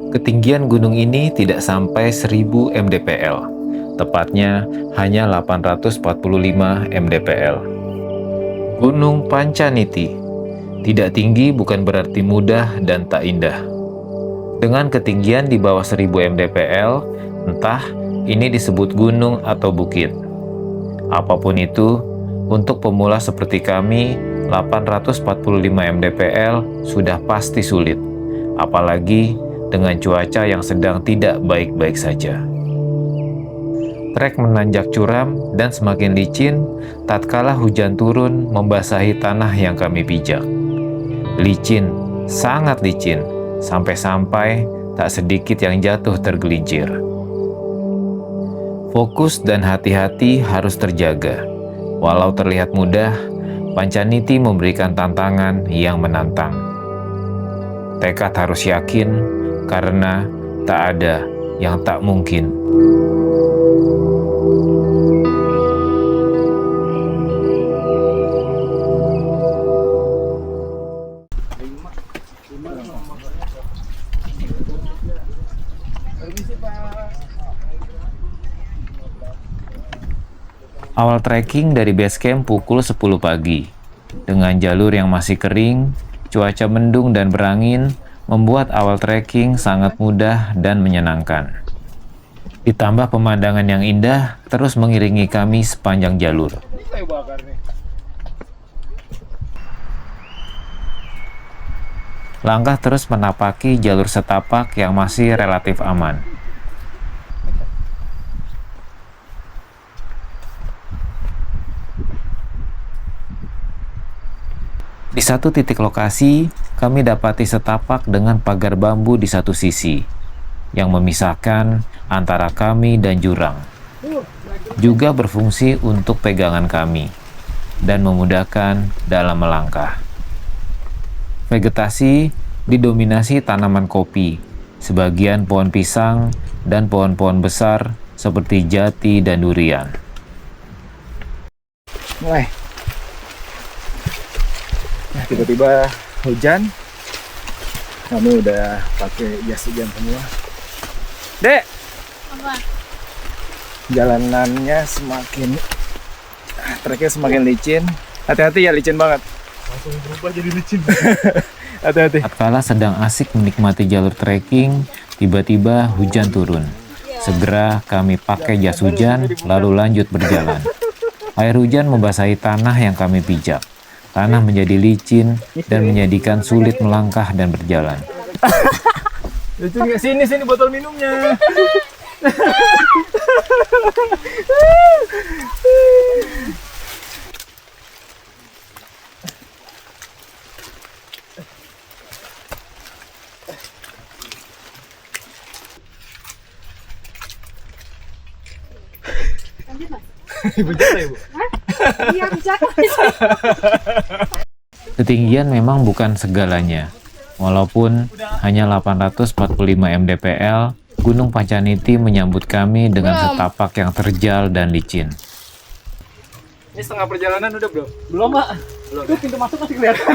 Ketinggian gunung ini tidak sampai 1000 mdpl, tepatnya hanya 845 mdpl. Gunung Pancaniti tidak tinggi bukan berarti mudah dan tak indah. Dengan ketinggian di bawah 1000 mdpl, entah ini disebut gunung atau bukit. Apapun itu, untuk pemula seperti kami, 845 mdpl sudah pasti sulit, apalagi dengan cuaca yang sedang tidak baik-baik saja. Trek menanjak curam dan semakin licin tatkala hujan turun membasahi tanah yang kami pijak. Licin, sangat licin, sampai-sampai tak sedikit yang jatuh tergelincir. Fokus dan hati-hati harus terjaga. Walau terlihat mudah, Pancaniti memberikan tantangan yang menantang. Tekad harus yakin, karena tak ada yang tak mungkin. Awal trekking dari base camp pukul 10 pagi. Dengan jalur yang masih kering, cuaca mendung dan berangin membuat awal trekking sangat mudah dan menyenangkan. Ditambah pemandangan yang indah terus mengiringi kami sepanjang jalur. Langkah terus menapaki jalur setapak yang masih relatif aman. Di satu titik lokasi, kami dapati setapak dengan pagar bambu di satu sisi, yang memisahkan antara kami dan jurang. Juga berfungsi untuk pegangan kami, dan memudahkan dalam melangkah. Vegetasi didominasi tanaman kopi, sebagian pohon pisang, dan pohon-pohon besar seperti jati dan durian. Mulai. Nah, tiba-tiba hujan. Kami udah pakai jas hujan semua. Dek, Apa? jalanannya treknya semakin licin. Hati-hati ya, licin banget. Langsung berubah jadi licin. Hati-hati. Tatkala sedang asik menikmati jalur trekking, tiba-tiba hujan turun. Segera kami pakai jas hujan, lalu lanjut berjalan. Air hujan membasahi tanah yang kami pijak. Tanah menjadi licin dan menjadikan sulit melangkah dan berjalan. Lucu nggak? Sini botol minumnya. Ibu jatuh ya, Bu? Iya, jatuh. Ketinggian memang bukan segalanya. Walaupun hanya 845 mdpl, Gunung Pancaniti menyambut kami dengan setapak yang terjal dan licin. Ini setengah perjalanan udah, Bro? Belum, Pak. Itu pintu masuk masih kelihatan.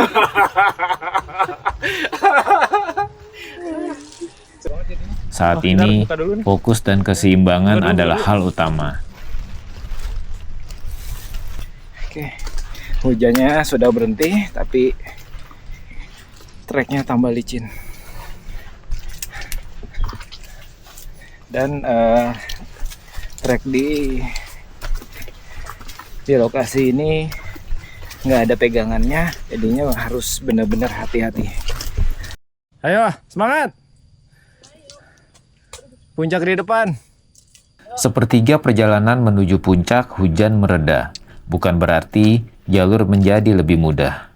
Saat ini, fokus dan keseimbangan adalah hal utama. Oke, hujannya sudah berhenti, tapi treknya tambah licin. Dan trek di lokasi ini nggak ada pegangannya, jadinya harus benar-benar hati-hati. Ayo, semangat! Puncak di depan. Sepertiga perjalanan menuju puncak, hujan mereda. Bukan berarti jalur menjadi lebih mudah.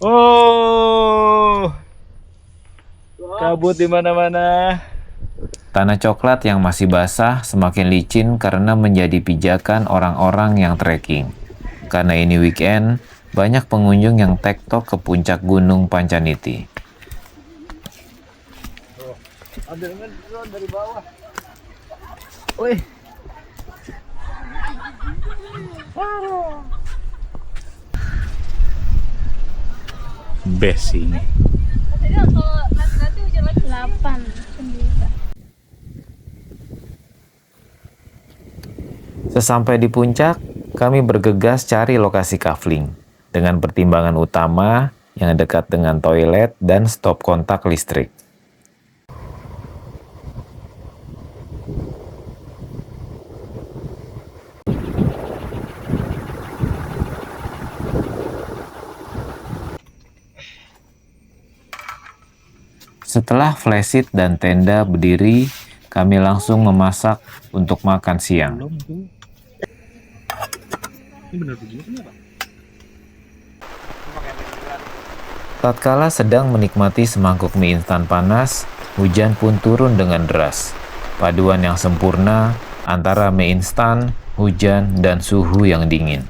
Oh, kabut di mana-mana. Tanah coklat yang masih basah semakin licin karena menjadi pijakan orang-orang yang trekking. Karena ini weekend, banyak pengunjung yang tektok ke puncak Gunung Pancaniti. Ambilnya drone dari bawah. Wih. Best ini. Jadi kalau nanti hujan lagi 8. Sesampai di puncak, kami bergegas cari lokasi kafling dengan pertimbangan utama yang dekat dengan toilet dan stop kontak listrik. Setelah flashlight dan tenda berdiri, kami langsung memasak untuk makan siang. Tatkala sedang menikmati semangkuk mie instan panas, hujan pun turun dengan deras. Paduan yang sempurna antara mie instan, hujan, dan suhu yang dingin.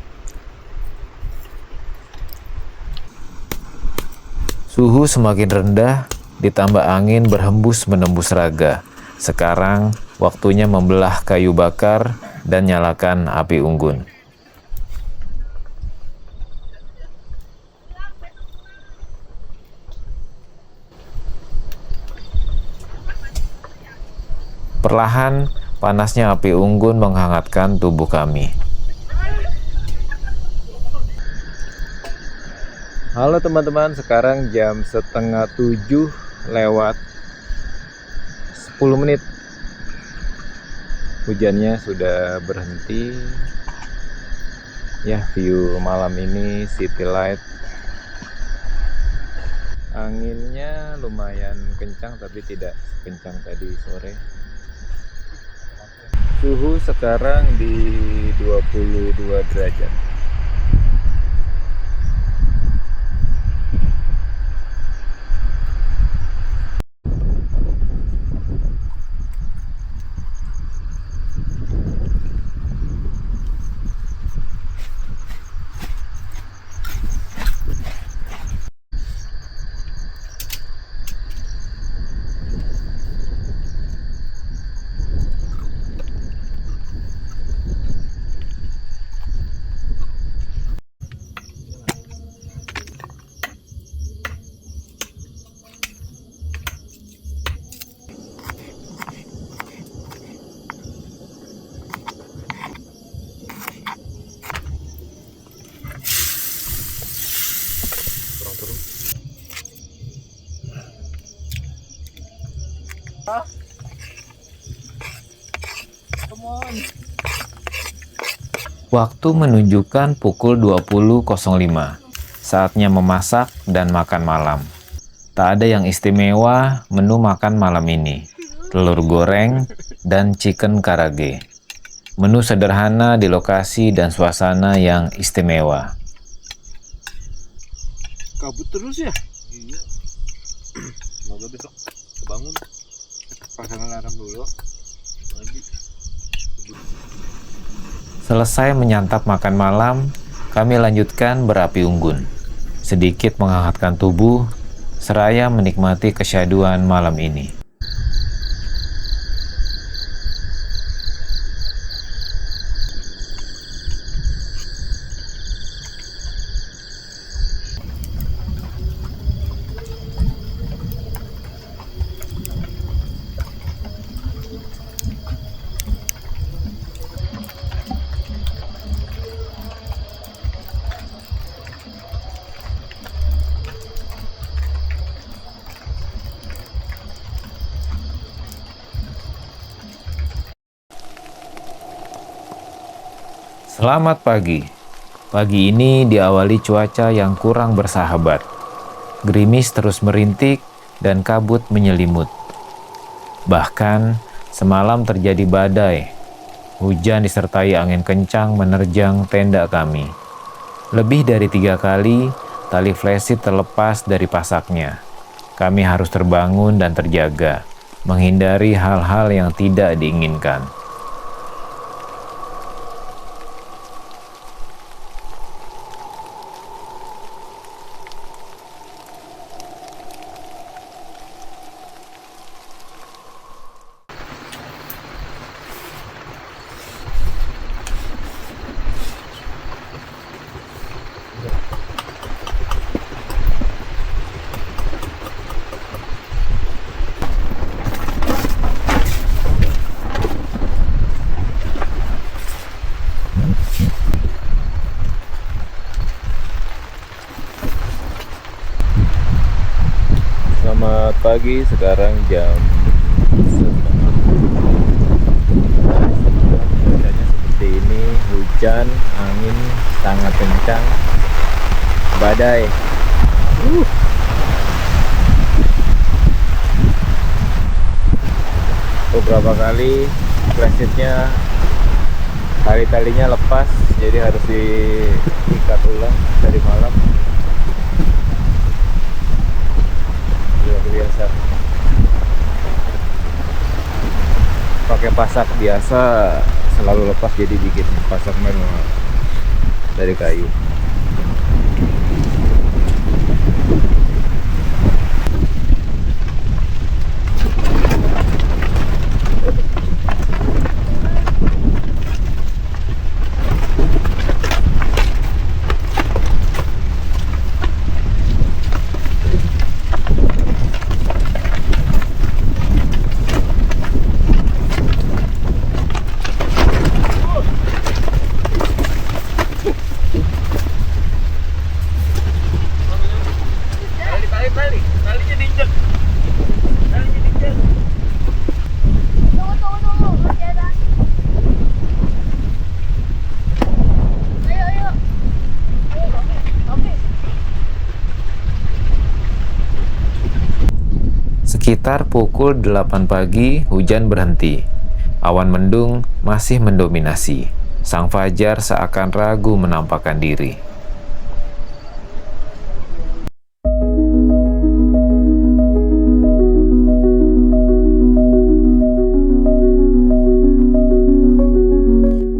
Suhu semakin rendah, ditambah angin berhembus menembus raga. Sekarang waktunya membelah kayu bakar dan nyalakan api unggun. Perlahan, panasnya api unggun menghangatkan tubuh kami. Halo teman-teman, sekarang jam 6:30 lewat 10 menit. Hujannya sudah berhenti. Ya, view malam ini city light. Anginnya lumayan kencang tapi tidak kencang tadi sore. Suhu sekarang di 22 derajat. Waktu menunjukkan pukul 20.05. Saatnya memasak dan makan malam. Tak ada yang istimewa menu makan malam ini. Telur goreng dan chicken karage. Menu sederhana di lokasi dan suasana yang istimewa. Kabut terus ya? Iya. Semoga besok kebangun. Pasang alarm dulu. Lagi. Selesai menyantap makan malam, kami lanjutkan berapi unggun. Sedikit menghangatkan tubuh, seraya menikmati kesyaduan malam ini. Selamat pagi. Pagi ini diawali cuaca yang kurang bersahabat. Gerimis terus merintik dan kabut menyelimut. Bahkan semalam terjadi badai. Hujan disertai angin kencang menerjang tenda kami. Lebih dari 3 kali tali flashlight terlepas dari pasaknya. Kami harus terbangun dan terjaga, menghindari hal-hal yang tidak diinginkan. Selamat pagi, sekarang jam setengah. Cuacanya seperti ini, hujan, angin sangat kencang, badai. Beberapa kali flashitnya tali-talinya lepas, jadi harus diikat ulang dari malam. Luar biasa. Pakai pasak biasa selalu lepas, jadi bikin pasak manual dari kayu. Tunggu, masih ada. Ayo. Oke. Sekitar pukul 8 pagi, hujan berhenti. Awan mendung masih mendominasi. Sang fajar seakan ragu menampakkan diri.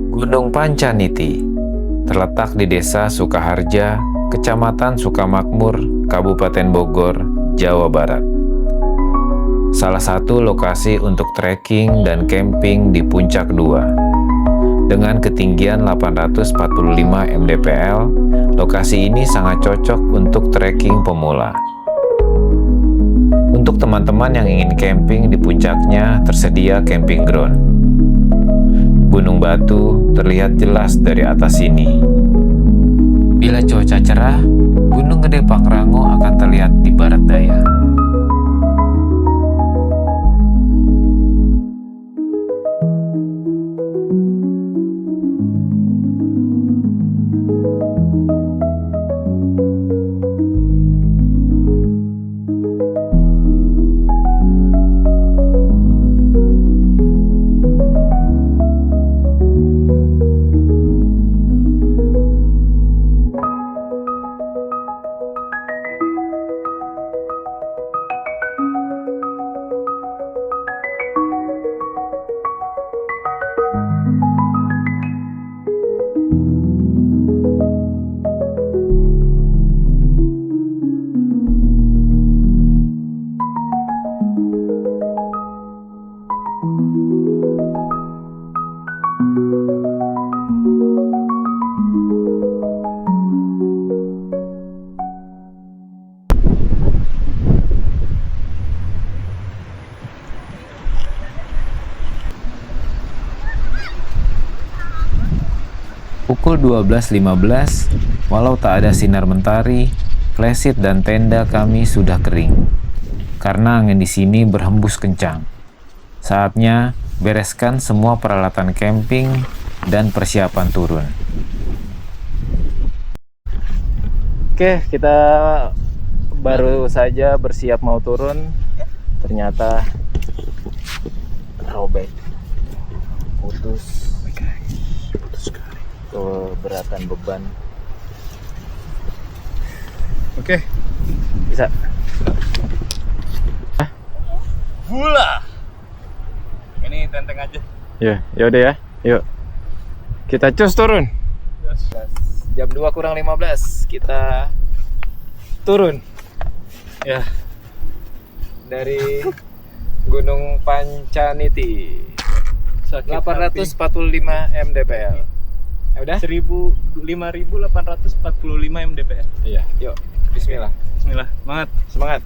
Gunung Pancaniti terletak di Desa Sukaharja, Kecamatan Sukamakmur, Kabupaten Bogor, Jawa Barat. Salah satu lokasi untuk trekking dan camping di Puncak 2. Dengan ketinggian 845 mdpl, lokasi ini sangat cocok untuk trekking pemula. Untuk teman-teman yang ingin camping di puncaknya, tersedia camping ground. Gunung Batu terlihat jelas dari atas sini. Bila cuaca cerah, Gunung Gede Pangrango akan terlihat di barat daya. Pukul 12.15, walau tak ada sinar mentari, flashlight dan tenda kami sudah kering. Karena angin di sini berhembus kencang. Saatnya bereskan semua peralatan camping dan persiapan turun. Oke, kita baru saja bersiap mau turun. Ternyata robek, putus keberatan beban. Oke. Bisa. Gula. Ini tenteng aja. Ya, yaudah ya. Yuk. Kita cus turun. Jam 2 kurang 15 kita turun. Ya. Dari Gunung Pancaniti. 845 mdpl. Ya udah? 5.845 mdpl. Iya. Yuk. Bismillah. Bismillah. Semangat. Semangat.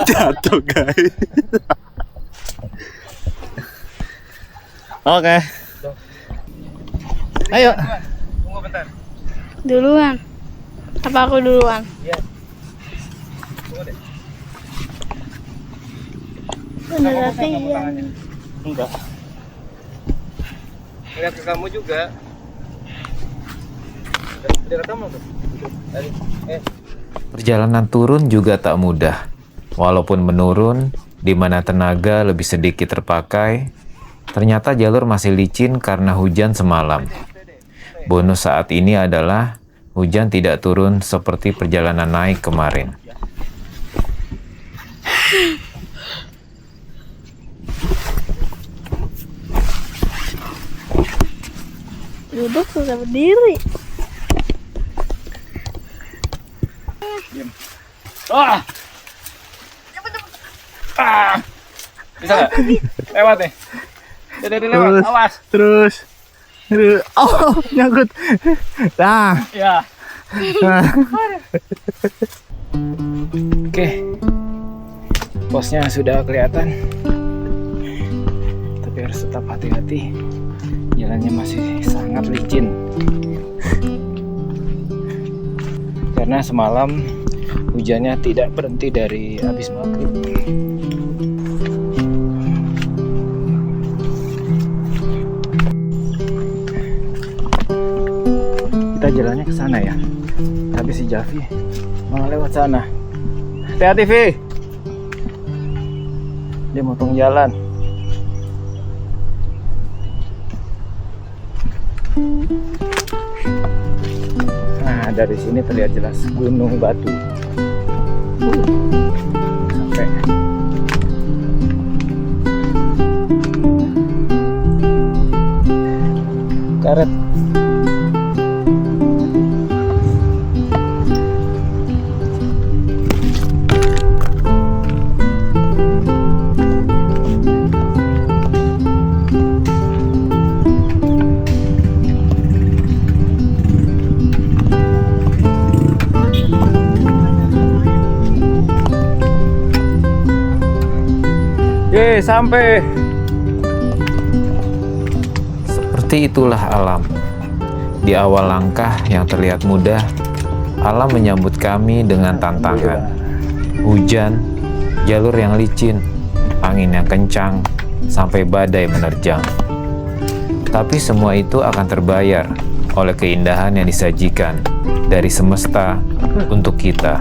Jatuh guys. Oke. Ayo. Tunggu bentar. Duluan. Apa aku duluan? Iya. Tunggu deh. Udah latihan. Enggak. Lihat ke kamu juga. Udah ketemu tuh. Tadi. Perjalanan turun juga tak mudah. Walaupun menurun, di mana tenaga lebih sedikit terpakai, ternyata jalur masih licin karena hujan semalam. Bonus saat ini adalah hujan tidak turun seperti perjalanan naik kemarin. Duduk susah berdiri. Ah. Ah. Bisa nggak? Lewat nih. Udah lewat. Awas. Terus. Oh, nyangkut. Nah. Ya. Oke. Posnya sudah kelihatan. Tapi harus tetap hati-hati. Jalannya masih sangat licin. Karena semalam hujannya tidak berhenti dari habis maghrib. Kita jalannya ke sana ya. Tapi si Javi malah lewat sana. Hati-hati, Vi. Dia motong jalan. Nah, dari sini terlihat jelas Gunung Batu. Sampai. Karet. Sampai. Seperti itulah alam. Di awal langkah yang terlihat mudah, alam menyambut kami dengan tantangan. Hujan, jalur yang licin, angin yang kencang, sampai badai menerjang. Tapi semua itu akan terbayar oleh keindahan yang disajikan dari semesta untuk kita.